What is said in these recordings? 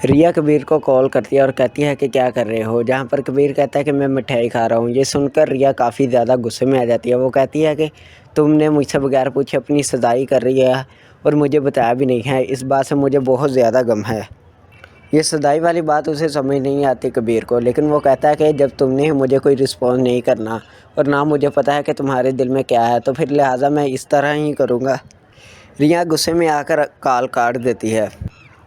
रिया कबीर को कॉल करती है और कहती है कि क्या कर रहे हो, जहाँ पर कबीर कहता है कि मैं मिठाई खा रहा हूँ। ये सुनकर रिया काफ़ी ज़्यादा गुस्से में आ जाती है। वो कहती है कि तुमने मुझसे बगैर पूछे अपनी सगाई कर रही है और मुझे बताया भी नहीं है। इस बात से मुझे बहुत ज़्यादा गम है। ये सगाई वाली बात उसे समझ नहीं आती कबीर को, लेकिन वो कहता है कि जब तुमने ही मुझे कोई रिस्पॉन्स नहीं करना और ना मुझे पता है कि तुम्हारे दिल में क्या है, तो फिर लिहाजा मैं इस तरह ही करूँगा। रिया गुस्से में आकर कॉल काट देती है।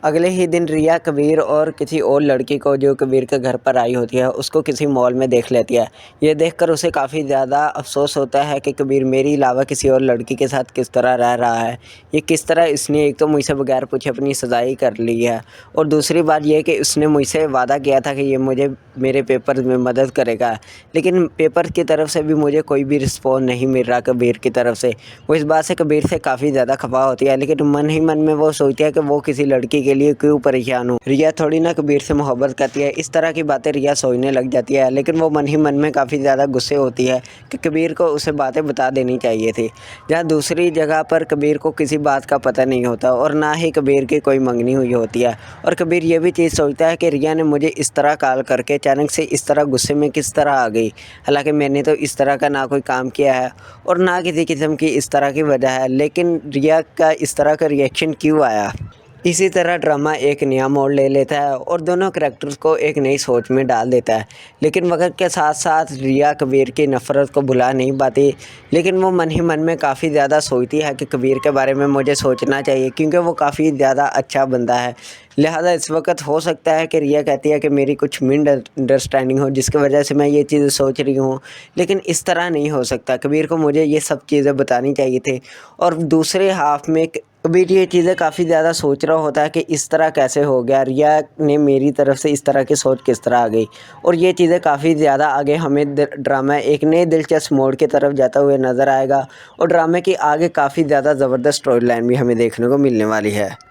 अगले ही दिन रिया कबीर और किसी और लड़की को जो कबीर के घर पर आई होती है उसको किसी मॉल में देख लेती है। ये देखकर उसे काफ़ी ज़्यादा अफसोस होता है कि कबीर मेरे अलावा किसी और लड़की के साथ किस तरह रह रहा है। ये किस तरह इसने एक तो मुझसे बगैर पूछे अपनी सगाई कर ली है, और दूसरी बात यह कि उसने मुझसे वादा किया था कि ये मुझे मेरे पेपर में मदद करेगा, लेकिन पेपर की तरफ से भी मुझे कोई भी रिस्पॉन्स नहीं मिल रहा कबीर की तरफ से। वो इस बात से कबीर से काफ़ी ज़्यादा खफा होती है, लेकिन मन ही मन में वो सोचती है कि वो किसी लड़की के लिए क्यों परेशान हूँ। रिया थोड़ी ना कबीर से मोहब्बत करती है। इस तरह की बातें रिया सोचने लग जाती है, लेकिन वो मन ही मन में काफ़ी ज़्यादा गुस्से होती है कि कबीर को उसे बातें बता देनी चाहिए थी। जहाँ दूसरी जगह पर कबीर को किसी बात का पता नहीं होता और ना ही कबीर की कोई मंगनी हुई होती है, और कबीर ये भी चीज़ सोचता है कि रिया ने मुझे इस तरह कॉल करके अचानक से इस तरह गुस्से में किस तरह आ गई। हालांकि मैंने तो इस तरह का ना कोई काम किया है और ना किसी किस्म की इस तरह की वजह है, लेकिन रिया का इस तरह का रिएक्शन क्यों आया। इसी तरह ड्रामा एक नया मोड़ ले लेता है और दोनों करैक्टर्स को एक नई सोच में डाल देता है। लेकिन वक्त के साथ साथ रिया कबीर की नफ़रत को भुला नहीं पाती, लेकिन वो मन ही मन में काफ़ी ज़्यादा सोचती है कि कबीर के बारे में मुझे सोचना चाहिए, क्योंकि वो काफ़ी ज़्यादा अच्छा बंदा है। लिहाजा इस वक्त हो सकता है कि रिया कहती है कि मेरी कुछ मिस अंडरस्टैंडिंग हो जिसकी वजह से मैं ये चीज़ें सोच रही हूँ, लेकिन इस तरह नहीं हो सकता। कबीर को मुझे ये सब चीज़ें बतानी चाहिए थी। और दूसरे हाफ में कबीर ये चीज़ें काफ़ी ज़्यादा सोच रहा होता है कि इस तरह कैसे हो गया, रिया ने मेरी तरफ से इस तरह की सोच किस तरह आ गई। और ये चीज़ें काफ़ी ज़्यादा आगे हमें ड्रामा एक नए दिलचस्प मोड़ की तरफ जाता हुए नज़र आएगा, और ड्रामे की आगे काफ़ी ज़्यादा ज़बरदस्त स्टोरी लाइन भी हमें देखने को मिलने वाली है।